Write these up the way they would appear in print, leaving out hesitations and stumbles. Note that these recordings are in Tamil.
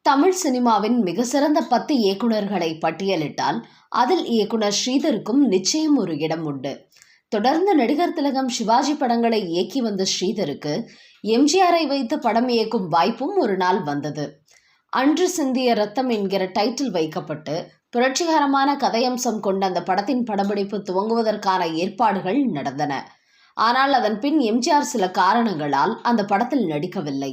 தமிழ் சினிமாவின் மிக சிறந்த 10 இயக்குனர்களை பட்டியலிட்டால் அதில் இயக்குனர் ஸ்ரீதருக்கும் நிச்சயம் ஒரு இடம் உண்டு. தொடர்ந்து நடிகர் திலகம் சிவாஜி படங்களை இயக்கி வந்த ஸ்ரீதருக்கு எம்ஜிஆரை வைத்து படம் இயக்கும் வாய்ப்பும் ஒரு நாள் வந்தது. அன்று சிந்திய ரத்தம் என்கிற டைட்டில் வைக்கப்பட்டு புரட்சிகரமான கதையம்சம் கொண்ட அந்த படத்தின் படப்பிடிப்பு துவங்குவதற்கான ஏற்பாடுகள் நடந்தன. ஆனால் அதன் பின் எம்ஜிஆர் சில காரணங்களால் அந்த படத்தில் நடிக்கவில்லை.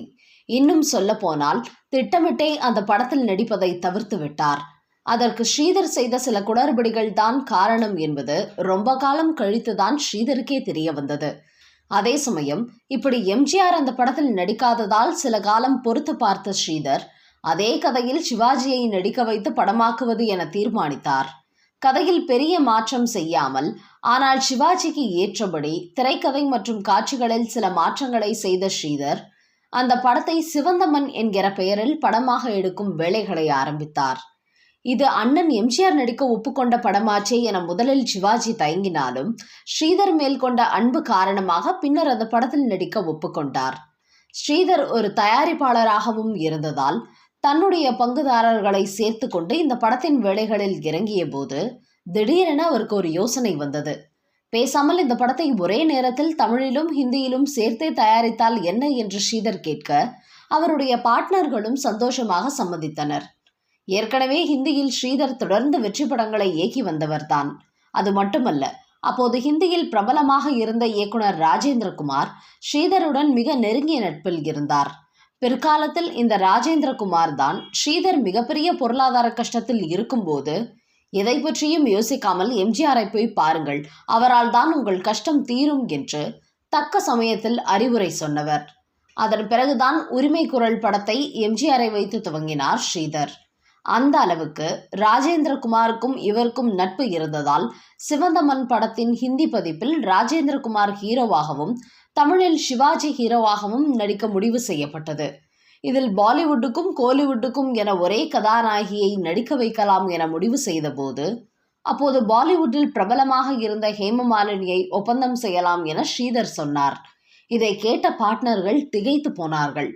இன்னும் சொல்ல போனால் திட்டமிட்டே அந்த படத்தில் நடிப்பதை தவிர்த்து விட்டார். அதற்கு ஸ்ரீதர் செய்த சில குளறுபடிகள் தான் காரணம் என்பது ரொம்ப காலம் கழித்துதான் ஸ்ரீதருக்கே தெரிய வந்தது. அதே சமயம் இப்படி எம்ஜிஆர் அந்த படத்தில் நடிக்காததால் சில காலம் பொறுத்து பார்த்த ஸ்ரீதர் அதே கதையில் சிவாஜியை நடிக்க வைத்து படமாக்குவது என தீர்மானித்தார். கதையில் பெரிய மாற்றம் செய்யாமல் ஆனால் சிவாஜிக்கு ஏற்றபடி திரைக்கதை மற்றும் காட்சிகளில் சில மாற்றங்களை செய்த ஸ்ரீதர் அந்த படத்தை சிவந்தமன் என்கிற பெயரில் படமாக எடுக்கும் வேலைகளை ஆரம்பித்தார். இது அண்ணன் எம்ஜிஆர் நடிக்க ஒப்புக்கொண்ட படமாச்சே என முதலில் சிவாஜி தயங்கினாலும் ஸ்ரீதர் மேல் கொண்ட அன்பு காரணமாக பின்னர் அந்த படத்தில் நடிக்க ஒப்புக்கொண்டார். ஸ்ரீதர் ஒரு தயாரிப்பாளராகவும் இருந்ததால் தன்னுடைய பங்குதாரர்களை சேர்த்து கொண்டு இந்த படத்தின் வேலைகளில் இறங்கிய போது திடீரென அவருக்கு ஒரு யோசனை வந்தது. பேசாமல் இந்த படத்தை ஒரே நேரத்தில் தமிழிலும் ஹிந்தியிலும் சேர்த்தே தயாரித்தால் என்ன என்று ஸ்ரீதர் கேட்க அவருடைய பார்ட்னர்களும் சந்தோஷமாக சம்மதித்தனர். ஏற்கனவே ஹிந்தியில் ஸ்ரீதர் தொடர்ந்து வெற்றி படங்களை இயக்கி வந்தவர்தான். அது மட்டுமல்ல, அப்போது ஹிந்தியில் பிரபலமாக இருந்த இயக்குனர் ராஜேந்திரகுமார் ஸ்ரீதருடன் மிக நெருங்கிய நட்பில் இருந்தார். பிற்காலத்தில் இந்த ராஜேந்திரகுமார் தான் ஸ்ரீதர் மிகப்பெரிய பொருளாதார கஷ்டத்தில் இருக்கும்போது எதை பற்றியும் யோசிக்காமல் எம்ஜிஆரை போய் பாருங்கள், அவரால் தான் உங்கள் கஷ்டம் தீரும் என்று தக்க சமயத்தில் அறிவுரை சொன்னவர். அதன் பிறகுதான் உரிமை குரல் படத்தை எம்ஜிஆரை வைத்து துவங்கினார் ஸ்ரீதர். அந்த அளவுக்கு ராஜேந்திரகுமாருக்கும் இவருக்கும் நட்பு இருந்ததால் சிவந்தமன் படத்தின் ஹிந்தி பதிப்பில் ராஜேந்திரகுமார் ஹீரோவாகவும் தமிழில் சிவாஜி ஹீரோவாகவும் நடிக்க முடிவு செய்யப்பட்டது. இதில் பாலிவுட்டுக்கும் கோலிவுட்டுக்கும் என ஒரே கதாநாயகியை நடிக்க வைக்கலாம் என முடிவு செய்த போது அப்போது பாலிவுட்டில் பிரபலமாக இருந்த ஹேமமாலினியை ஒப்பந்தம் செய்யலாம் என ஸ்ரீதர் சொன்னார். இதை கேட்ட பார்ட்னர்கள் திகைத்து போனார்கள்.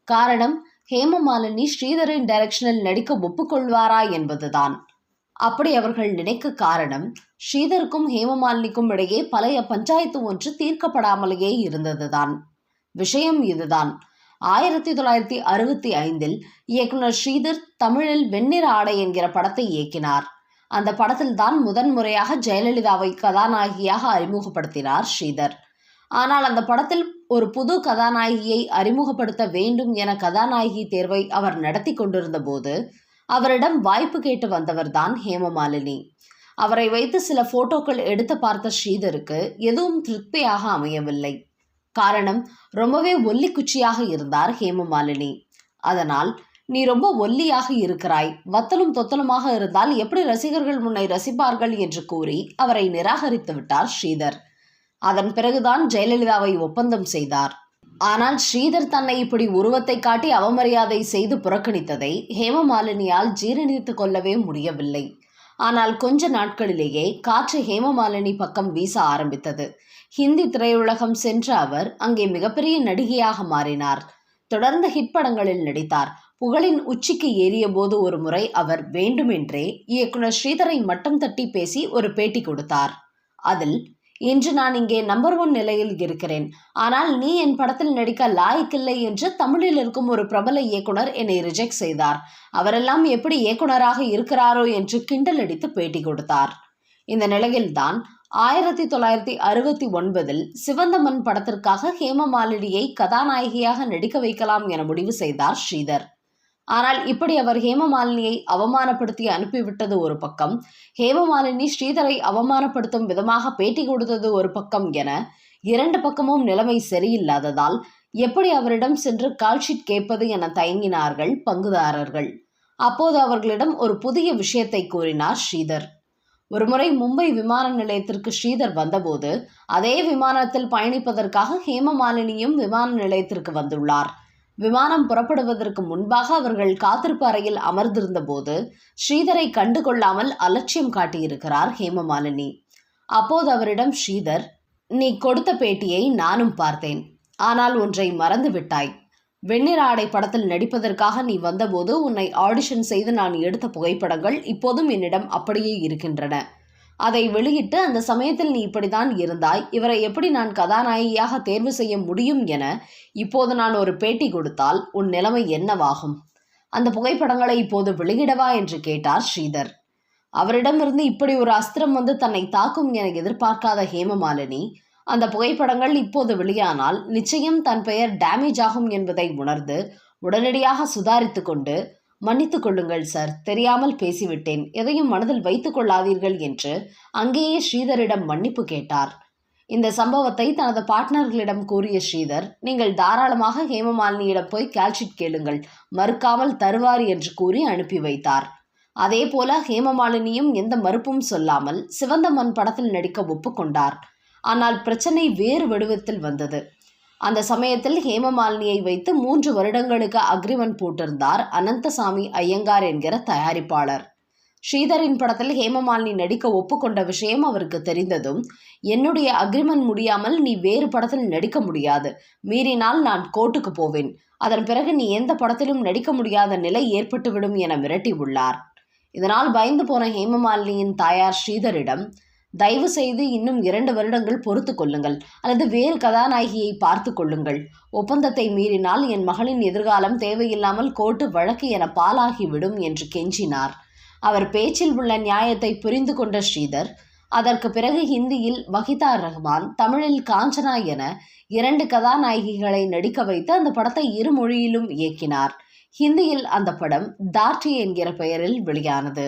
காரணம், ஹேமமாலினி ஸ்ரீதரின் டைரக்ஷனில் நடிக்க ஒப்புக்கொள்வாரா என்பதுதான். அப்படி அவர்கள் நினைக்க காரணம், ஸ்ரீதருக்கும் ஹேமமாலினிக்கும் இடையே பழைய பஞ்சாயத்து ஒன்று தீர்க்கப்படாமலேயே இருந்ததுதான். விஷயம் இதுதான். 1965 இயக்குனர் ஸ்ரீதர் தமிழில் வெண்ணிற ஆடை என்கிற படத்தை இயக்கினார். அந்த படத்தில் தான் முதன்முறையாக ஜெயலலிதாவை கதாநாயகியாக அறிமுகப்படுத்தினார் ஸ்ரீதர். ஆனால் அந்த படத்தில் ஒரு புது கதாநாயகியை அறிமுகப்படுத்த வேண்டும் என கதாநாயகி தேர்வை அவர் நடத்தி கொண்டிருந்த போது அவரிடம் வாய்ப்பு கேட்டு வந்தவர்தான் ஹேமமாலினி. அவரை வைத்து சில போட்டோக்கள் எடுத்து பார்த்த ஸ்ரீதருக்கு எதுவும் திருப்தியாக அமையவில்லை. காரணம், ரொம்பவே ஒல்லி குச்சியாக இருந்தார் ஹேமமாலினி. அதனால், நீ ரொம்ப ஒல்லியாக இருக்கிறாய், வத்தலும் தொத்தலுமாக இருந்தால் எப்படி ரசிகர்கள் உன்னை ரசிப்பார்கள் என்று கூறி அவரை நிராகரித்து விட்டார் ஸ்ரீதர். அதன் பிறகுதான் ஜெயலலிதாவை ஒப்பந்தம் செய்தார். ஆனால் ஸ்ரீதர் தன்னை இப்படி உருவத்தை காட்டி அவமரியாதை செய்து புறக்கணித்ததை ஹேமமாலினியால் ஜீரணித்துக் கொள்ளவே முடியவில்லை. ஆனால் கொஞ்ச நாட்களிலேயே காற்று ஹேமமாலினி பக்கம் வீச ஆரம்பித்தது. ஹிந்தி திரையுலகம் சென்ற அவர் அங்கே மிகப்பெரிய நடிகையாக மாறினார். தொடர்ந்து ஹிட் படங்களில் நடித்தார். புகழின் உச்சிக்கு ஏறிய போது ஒரு முறை அவர் வேண்டுமென்றே இயக்குனர் ஸ்ரீதரை மட்டம் தட்டி பேசி ஒரு பேட்டி கொடுத்தார். அதில், இன்று நான் இங்கே நம்பர் 1 நிலையில் இருக்கிறேன், ஆனால் நீ என் படத்தில் நடிக்க லாய்க்கில்லை என்று தமிழில் இருக்கும் ஒரு பிரபல இயக்குனர் என்னை ரிஜெக்ட் செய்தார். அவரெல்லாம் எப்படி இயக்குனராக இருக்கிறாரோ என்று கிண்டல் அடித்து பேட்டி கொடுத்தார். இந்த நிலையில்தான் 1969 சிவந்தமன் படத்திற்காக ஹேமமாலினியை கதாநாயகியாக நடிக்க வைக்கலாம் என முடிவு செய்தார் ஸ்ரீதர். ஆனால் இப்படி அவர் ஹேமமாலினியை அவமானப்படுத்தி அனுப்பிவிட்டது ஒரு பக்கம், ஹேமமாலினி ஸ்ரீதரை அவமானப்படுத்தும் விதமாக பேட்டி கொடுத்தது ஒரு பக்கம் என 2 பக்கமும் நிலைமை சரியில்லாததால் எப்படி அவரிடம் சென்று கால்ஷீட் கேட்பது என தயங்கினார்கள் பங்குதாரர்கள். அப்போது அவர்களிடம் ஒரு புதிய விஷயத்தை கூறினார் ஸ்ரீதர். ஒருமுறை மும்பை விமான நிலையத்திற்கு ஸ்ரீதர் வந்தபோது அதே விமானத்தில் பயணிப்பதற்காக ஹேமமாலினியும் விமான நிலையத்திற்கு வந்துள்ளார். விமானம் புறப்படுவதற்கு முன்பாக அவர்கள் காத்திருப்பு அறையில் அமர்ந்திருந்த போது ஸ்ரீதரை கண்டு கொள்ளாமல் அலட்சியம் காட்டியிருக்கிறார் ஹேமமாலினி. அப்போது அவரிடம் ஸ்ரீதர், நீ கொடுத்த பேட்டியை நானும் பார்த்தேன். ஆனால் ஒன்றை மறந்து விட்டாய். வெண்ணிற ஆடை படத்தில் நடிப்பதற்காக நீ வந்தபோது உன்னை ஆடிஷன் செய்து நான் எடுத்த புகைப்படங்கள் இப்போதும் என்னிடம் அப்படியே இருக்கின்றன. அதை வெளியிட்டு அந்த சமயத்தில் நீ இப்படித்தான் இருந்தாய், இவரை எப்படி நான் கதாநாயகியாக தேர்வு செய்ய முடியும் என இப்போது நான் ஒரு பேட்டி கொடுத்தால் உன் நிலைமை என்னவாகும்? அந்த புகைப்படங்களை இப்போது வெளியிடவா என்று கேட்டார் ஸ்ரீதர். அவரிடமிருந்து இப்படி ஒரு அஸ்திரம் வந்து தன்னை தாக்கும் என எதிர்பார்க்காத ஹேமமாலினி, அந்த புகைப்படங்கள் இப்போது வெளியானால் நிச்சயம் தன் பெயர் டேமேஜ் ஆகும் என்பதை உணர்ந்து உடனடியாக சுதாரித்து கொண்டு, மன்னித்துக் கொள்ளுங்கள் சார், தெரியாமல் பேசிவிட்டேன், எதையும் மனதில் வைத்துக் கொள்ளாதீர்கள் என்று அங்கேயே ஸ்ரீதரிடம் மன்னிப்பு கேட்டார். இந்த சம்பவத்தை தனது பார்ட்னர்களிடம் கூறிய ஸ்ரீதர், நீங்கள் தாராளமாக ஹேமமாலினியிடம் போய் கால்ஷீட் கேளுங்கள், மறுக்காமல் தருவார் என்று கூறி அனுப்பி வைத்தார். அதே போல ஹேமமாலினியும் எந்த மறுப்பும் சொல்லாமல் சிவந்த மண் படத்தில் நடிக்க ஒப்புக்கொண்டார். ஆனால் பிரச்சனை வேறு வடிவத்தில் வந்தது. அந்த சமயத்தில் ஹேமமாலினியை வைத்து 3 வருடங்களுக்கு அக்ரிமெண்ட் போட்டிருந்தார் அனந்தசாமி ஐயங்கார் என்கிற தயாரிப்பாளர். ஸ்ரீதரின் படத்தில் ஹேமமாலினி நடிக்க ஒப்புக்கொண்ட விஷயம் அவருக்கு தெரிந்ததும், என்னுடைய அக்ரிமெண்ட் முடியாமல் நீ வேறு படத்தில் நடிக்க முடியாது, மீறினால் நான் கோர்ட்டுக்கு போவேன், அதன் பிறகு நீ எந்த படத்திலும் நடிக்க முடியாத நிலை ஏற்பட்டுவிடும் என மிரட்டி உள்ளார். இதனால் பயந்து போன ஹேமமாலினியின் தாயார் ஸ்ரீதரிடம், தயவு செய்து இன்னும் 2 வருடங்கள் பொறுத்து கொள்ளுங்கள், அல்லது வேறு கதாநாயகியை பார்த்து கொள்ளுங்கள், ஒப்பந்தத்தை மீறினால் என் மகளின் எதிர்காலம் தேவையில்லாமல் கோர்ட்டு வழக்கு என பாலாகிவிடும் என்று கெஞ்சினார். அவர் பேச்சில் உள்ள நியாயத்தை புரிந்து கொண்ட ஸ்ரீதர், அதற்கு பிறகு ஹிந்தியில் வஹிதா ரஹ்மான், தமிழில் காஞ்சனா என 2 கதாநாயகிகளை நடிக்க வைத்து அந்த படத்தை 2 மொழியிலும் இயக்கினார். ஹிந்தியில் அந்த படம் தார்டி என்கிற பெயரில் வெளியானது.